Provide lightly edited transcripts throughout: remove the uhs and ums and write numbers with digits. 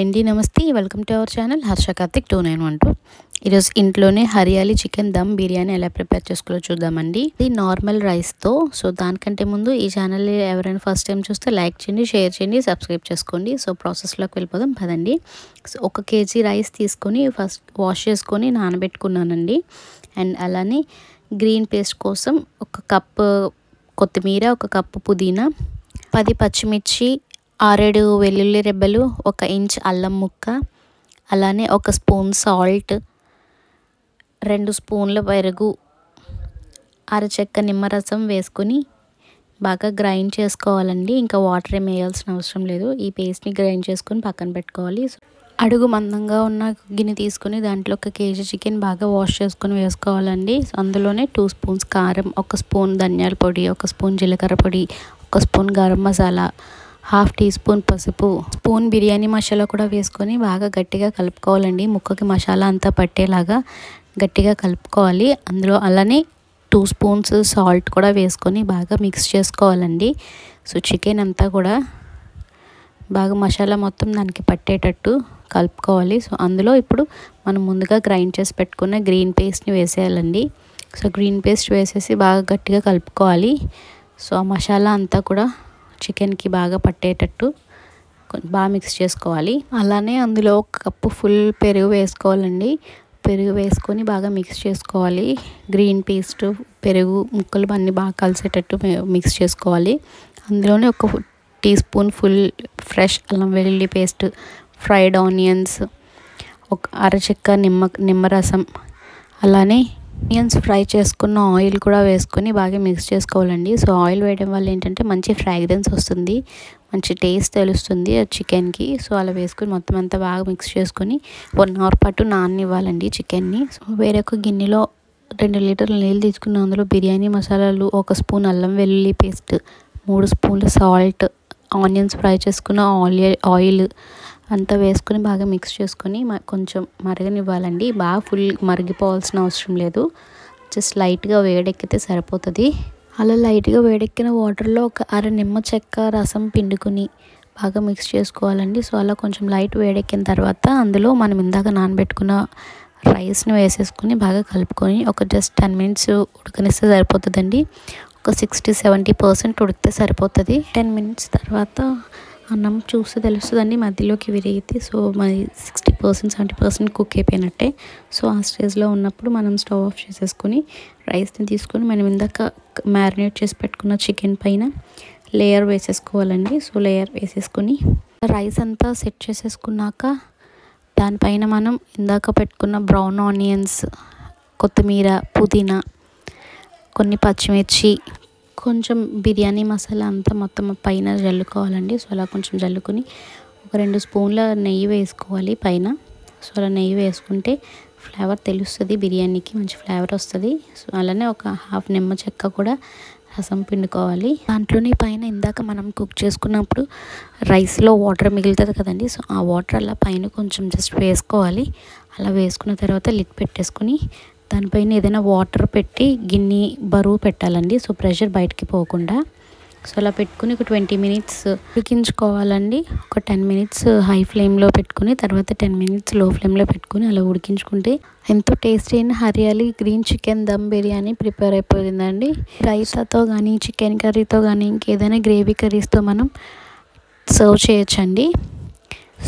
అండి నమస్తే welcome to our channel Harsha Karthik 2912 ఈరోజు ఇంట్లోనే హరియాలి చికెన్ దమ్ బిర్యానీ ఎలా ప్రిపేర్ చేసుకోవాలో చూద్దామండి. ఇది నార్మల్ రైస్తో. సో దానికంటే ముందు ఈ ఛానల్ ఎవరైనా ఫస్ట్ టైం చూస్తే లైక్ చేయండి, షేర్ చేయండి, సబ్స్క్రైబ్ చేసుకోండి. సో ప్రాసెస్లోకి వెళ్ళిపోదాం పదండి. సో 1 kg రైస్ తీసుకొని ఫస్ట్ వాష్ చేసుకొని నానబెట్టుకున్నానండి. అండ్ అలానే గ్రీన్ పేస్ట్ కోసం 1 కప్పు కొత్తిమీర, 1 కప్పు పుదీనా, 10 పచ్చిమిర్చి, 6-7 వెల్లుల్లి రెబ్బలు, 1 ఇంచ్ అల్లం ముక్క, అలానే 1 స్పూన్ సాల్ట్, 2 స్పూన్ల పెరుగు, అరచెక్క నిమ్మరసం వేసుకొని బాగా గ్రైండ్ చేసుకోవాలండి. ఇంకా వాటర్ ఏం వేయాల్సిన అవసరం లేదు. ఈ పేస్ట్ని గ్రైండ్ చేసుకొని పక్కన పెట్టుకోవాలి. అడుగు మందంగా ఉన్న గిన్నె తీసుకొని దాంట్లో 1 kg చికెన్ బాగా వాష్ చేసుకొని వేసుకోవాలండి. అందులోనే 2 స్పూన్స్ కారం, 1 స్పూన్ ధనియాల పొడి, 1 స్పూన్ జీలకర్ర పొడి, 1 spoon garam masala, 1/2 teaspoon పసుపు, స్పూన్ బిర్యానీ మసాలా కూడా వేసుకొని బాగా గట్టిగా కలుపుకోవాలండి. ముక్కకి మసాలా అంతా పట్టేలాగా గట్టిగా కలుపుకోవాలి. అందులో అలానే 2 స్పూన్స్ సాల్ట్ కూడా వేసుకొని బాగా మిక్స్ చేసుకోవాలండి. సో చికెన్ అంతా కూడా బాగా మసాలా మొత్తం దానికి పట్టేటట్టు కలుపుకోవాలి. సో అందులో ఇప్పుడు మనం ముందుగా గ్రైండ్ చేసి పెట్టుకున్న గ్రీన్ పేస్ట్ని వేసేయాలండి. సో గ్రీన్ పేస్ట్ వేసేసి బాగా గట్టిగా కలుపుకోవాలి. సో ఆ మసాలా అంతా కూడా చికెన్కి బాగా పట్టేటట్టు బాగా మిక్స్ చేసుకోవాలి. అలానే అందులో 1 కప్పు ఫుల్ పెరుగు వేసుకోవాలండి. పెరుగు వేసుకొని బాగా మిక్స్ చేసుకోవాలి. గ్రీన్ పేస్ట్, పెరుగు ముక్కలు అన్నీ బాగా కలిసేటట్టు మిక్స్ చేసుకోవాలి. అందులోనే 1 టీ స్పూన్ ఫుల్ ఫ్రెష్ అల్లం వెల్లుల్లి పేస్ట్, ఫ్రైడ్ ఆనియన్స్, 1 అరచెక్క నిమ్మరసం, అలానే ఆనియన్స్ ఫ్రై చేసుకున్న ఆయిల్ కూడా వేసుకొని బాగా మిక్స్ చేసుకోవాలండి. సో ఆయిల్ వేయడం వల్ల ఏంటంటే మంచి ఫ్రాగ్రెన్స్ వస్తుంది, మంచి టేస్ట్ తెలుస్తుంది చికెన్కి. సో అలా వేసుకొని మొత్తం అంతా బాగా మిక్స్ చేసుకొని 1 అవర్ పాటు నాననివ్వాలండి చికెన్ని. సో వేరొక గిన్నెలో 2 లీటర్ల నీళ్ళు తీసుకుని అందులో బిర్యానీ మసాలాలు, 1 స్పూన్ అల్లం వెల్లుల్లి పేస్ట్, 3 స్పూన్ల సాల్ట్, ఆనియన్స్ ఫ్రై చేసుకున్న ఆయిల్ అంతా వేసుకొని బాగా మిక్స్ చేసుకొని కొంచెం మరగనివ్వాలండి. బాగా ఫుల్ మరిగిపోవాల్సిన అవసరం లేదు. జస్ట్ లైట్గా వేడెక్కితే సరిపోతుంది. అలా లైట్గా వేడెక్కిన వాటర్లో 1 అర నిమ్మ చెక్క రసం పిండుకొని బాగా మిక్స్ చేసుకోవాలండి. సో అలా కొంచెం లైట్ వేడెక్కిన తర్వాత అందులో మనం ఇందాక నానబెట్టుకున్న రైస్ని వేసేసుకొని బాగా కలుపుకొని జస్ట్ 10 మినిట్స్ ఉడకనిస్తే సరిపోతుందండి. 60-70% ఉడికితే సరిపోతుంది. 10 మినిట్స్ తర్వాత అన్నం చూస్తే తెలుస్తుందండి మధ్యలోకి విరిగితే. సో మరి 60-70% కుక్ అయిపోయినట్టే. సో ఆ స్టేజ్లో ఉన్నప్పుడు మనం స్టవ్ ఆఫ్ చేసేసుకొని రైస్ని తీసుకొని మనం ఇందాక మ్యారినేట్ చేసి పెట్టుకున్న చికెన్ పైన లేయర్ వేసేసుకోవాలండి. సో లేయర్ వేసేసుకొని రైస్ అంతా సెట్ చేసేసుకున్నాక దానిపైన మనం ఇందాక పెట్టుకున్న బ్రౌన్ ఆనియన్స్, కొత్తిమీర, పుదీనా, కొన్ని పచ్చిమిర్చి, కొంచెం బిర్యానీ మసాలా అంతా మొత్తం పైన జల్లుకోవాలండి. సో అలా కొంచెం జల్లుకొని 2 స్పూన్ల నెయ్యి వేసుకోవాలి పైన. సో అలా నెయ్యి వేసుకుంటే ఫ్లేవర్ తెలుస్తుంది, బిర్యానీకి మంచి ఫ్లేవర్ వస్తుంది. సో అలానే 1/2 నిమ్మ చెక్క కూడా రసం పిండుకోవాలి. దాంట్లోనే పైన ఇందాక మనం కుక్ చేసుకున్నప్పుడు రైస్లో వాటర్ మిగులుతుంది కదండి. సో ఆ వాటర్ అలా పైన కొంచెం జస్ట్ వేసుకోవాలి. అలా వేసుకున్న తర్వాత లిడ్ పెట్టేసుకొని దానిపైన ఏదైనా వాటర్ పెట్టి గిన్నె బరువు పెట్టాలండి. సో ప్రెషర్ బయటికి పోకుండా. సో అలా పెట్టుకుని 20 మినిట్స్ ఉడికించుకోవాలండి. 10 మినిట్స్ హై ఫ్లేమ్లో పెట్టుకుని తర్వాత 10 మినిట్స్ లో ఫ్లేమ్లో పెట్టుకుని అలా ఉడికించుకుంటే ఎంతో టేస్టీ అయిన hariyali green chicken dum biryani prepare అయిపోయిందండి. రైతాతో కానీ, చికెన్ కర్రీతో కానీ, ఇంకేదైనా గ్రేవీ కర్రీస్తో మనం సర్వ్ చేయొచ్చండి.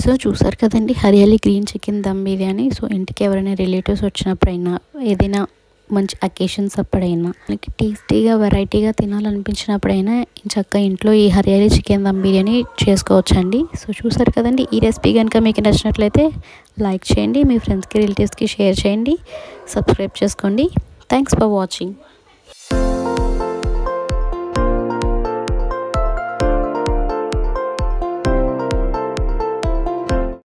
సో చూసారు కదండి hariyali green chicken dum biryani. So ఇంటికి ఎవరైనా రిలేటివ్స్ వచ్చినప్పుడైనా, ఏదైనా మంచి అకేషన్స్ అప్పుడైనా, మనకి టేస్టీగా వెరైటీగా తినాలనిపించినప్పుడైనా చక్కగా ఇంట్లో ఈ హరియాలి చికెన్ దమ్ బిర్యానీ చేసుకోవచ్చండి. సో చూసారు కదండి. ఈ రెసిపీ కనుక మీకు నచ్చినట్లయితే లైక్ చేయండి, మీ ఫ్రెండ్స్కి, రిలేటివ్స్కి షేర్ చేయండి, సబ్స్క్రైబ్ చేసుకోండి. Thanks for watching.